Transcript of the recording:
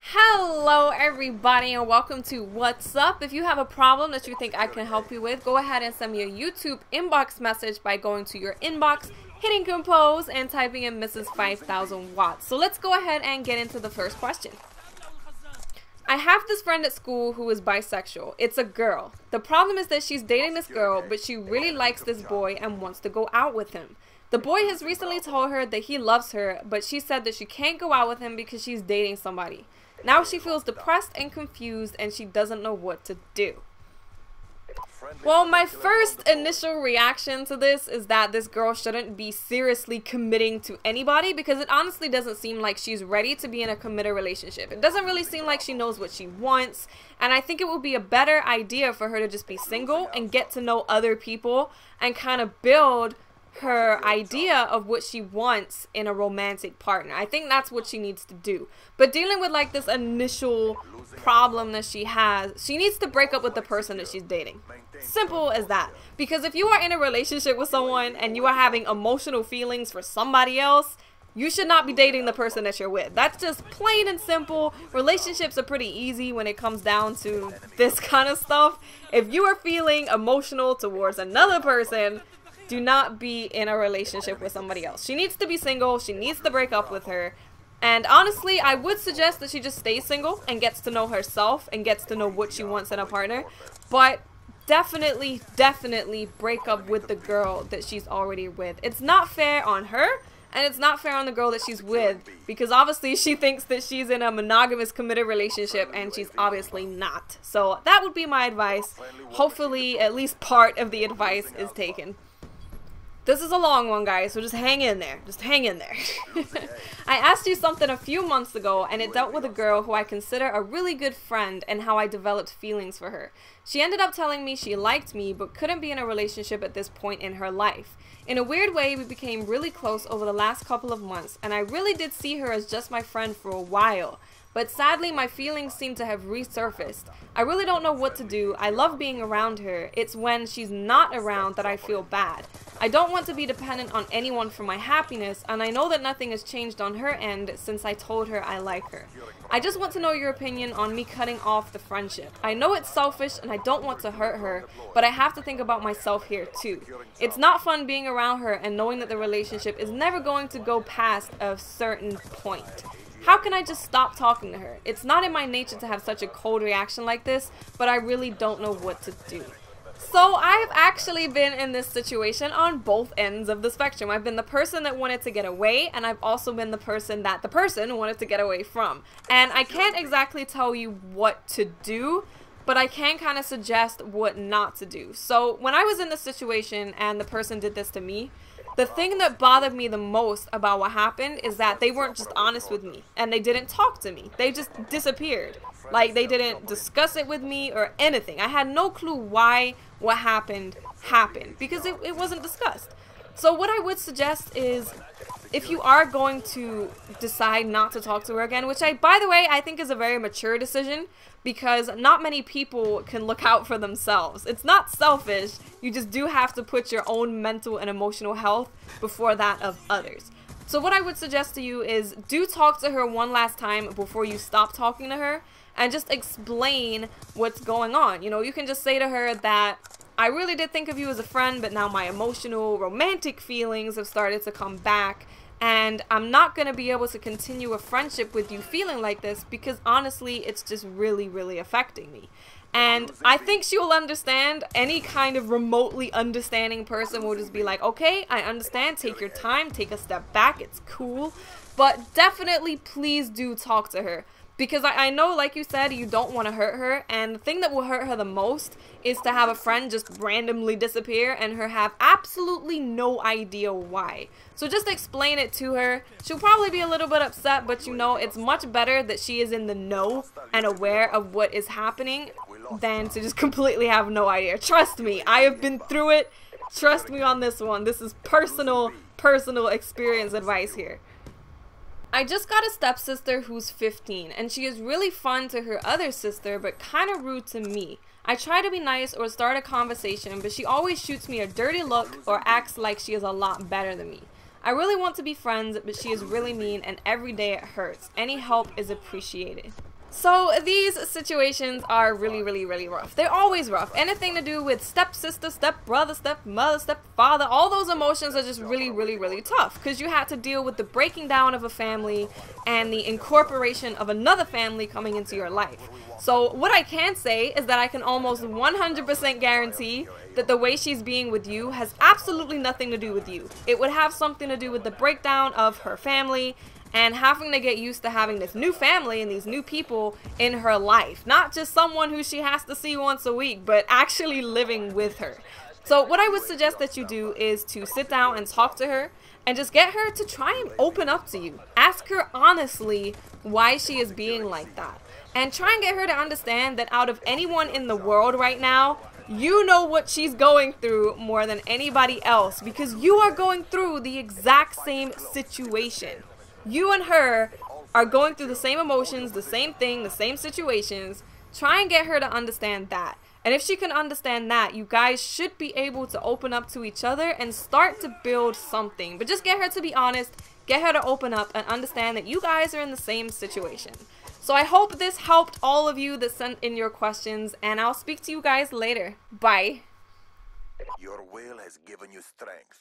Hello everybody and welcome to What's Up. If you have a problem that you think I can help you with, go ahead and send me a YouTube inbox message by going to your inbox, hitting compose, and typing in Mrs. 5000 Watts. So let's go ahead and get into the first question. I have this friend at school who is bisexual. It's a girl. The problem is that she's dating this girl, but she really likes this boy and wants to go out with him. The boy has recently told her that he loves her, but she said that she can't go out with him because she's dating somebody. Now she feels depressed and confused and she doesn't know what to do. Well, my first initial reaction to this is that this girl shouldn't be seriously committing to anybody because it honestly doesn't seem like she's ready to be in a committed relationship. It doesn't really seem like she knows what she wants, and I think it would be a better idea for her to just be single and get to know other people and kind of build her idea of what she wants in a romantic partner. I think that's what she needs to do. But dealing with like this initial problem that she has, she needs to break up with the person that she's dating. Simple as that. Because if you are in a relationship with someone and you are having emotional feelings for somebody else, you should not be dating the person that you're with. That's just plain and simple. Relationships are pretty easy when it comes down to this kind of stuff. If you are feeling emotional towards another person, do not be in a relationship with somebody else. She needs to be single. She needs to break up with her. And honestly, I would suggest that she just stays single and gets to know herself and gets to know what she wants in a partner. But definitely break up with the girl that she's already with. It's not fair on her, and it's not fair on the girl that she's with, because obviously she thinks that she's in a monogamous committed relationship and she's obviously not. So that would be my advice. Hopefully at least part of the advice is taken. This is a long one, guys, so just hang in there. Just hang in there. I asked you something a few months ago, and it dealt with a girl who I consider a really good friend and how I developed feelings for her. She ended up telling me she liked me, but couldn't be in a relationship at this point in her life. In a weird way, we became really close over the last couple of months, and I really did see her as just my friend for a while. But sadly, my feelings seem to have resurfaced. I really don't know what to do. I love being around her. It's when she's not around that I feel bad. I don't want to be dependent on anyone for my happiness, and I know that nothing has changed on her end since I told her I like her. I just want to know your opinion on me cutting off the friendship. I know it's selfish and I don't want to hurt her, but I have to think about myself here too. It's not fun being around her and knowing that the relationship is never going to go past a certain point. How can I just stop talking to her? It's not in my nature to have such a cold reaction like this, but I really don't know what to do. So I've actually been in this situation on both ends of the spectrum. I've been the person that wanted to get away, and I've also been the person that the person wanted to get away from. And I can't exactly tell you what to do, but I can kind of suggest what not to do. So when I was in this situation and the person did this to me, the thing that bothered me the most about what happened is that they weren't just honest with me and they didn't talk to me. They just disappeared. Like, they didn't discuss it with me or anything. I had no clue why what happened because it wasn't discussed. So what I would suggest is, if you are going to decide not to talk to her again, which by the way, I think is a very mature decision, because not many people can look out for themselves. It's not selfish, you just do have to put your own mental and emotional health before that of others. So what I would suggest to you is, do talk to her one last time before you stop talking to her, and just explain what's going on. You know, you can just say to her that, I really did think of you as a friend, but now my emotional, romantic feelings have started to come back, and I'm not going to be able to continue a friendship with you feeling like this because honestly, it's just really affecting me. And I think she will understand. Any kind of remotely understanding person will just be like, okay, I understand, take your time, take a step back, it's cool. But definitely please do talk to her. Because I know, like you said, you don't want to hurt her, and the thing that will hurt her the most is to have a friend just randomly disappear and her have absolutely no idea why. So just explain it to her. She'll probably be a little bit upset, but you know, it's much better that she is in the know and aware of what is happening than to just completely have no idea. Trust me, I have been through it. Trust me on this one. This is personal experience advice here. I just got a stepsister who's 15, and she is really fun to her other sister, but kind of rude to me. I try to be nice or start a conversation, but she always shoots me a dirty look or acts like she is a lot better than me. I really want to be friends, but she is really mean and every day it hurts. Any help is appreciated. So these situations are really rough. They're always rough. Anything to do with stepsister, stepbrother, stepmother, stepfather, all those emotions are just really tough, because you had to deal with the breaking down of a family and the incorporation of another family coming into your life. So what I can say is that I can almost 100% guarantee that the way she's being with you has absolutely nothing to do with you. It would have something to do with the breakdown of her family and having to get used to having this new family and these new people in her life. Not just someone who she has to see once a week, but actually living with her. So what I would suggest that you do is to sit down and talk to her and just get her to try and open up to you. Ask her honestly why she is being like that. And try and get her to understand that out of anyone in the world right now, you know what she's going through more than anybody else, because you are going through the exact same situation. You and her are going through the same emotions, the same thing, the same situations. Try and get her to understand that. And if she can understand that, you guys should be able to open up to each other and start to build something. But just get her to be honest, get her to open up and understand that you guys are in the same situation. So I hope this helped all of you that sent in your questions, and I'll speak to you guys later. Bye. Your will has given you strength.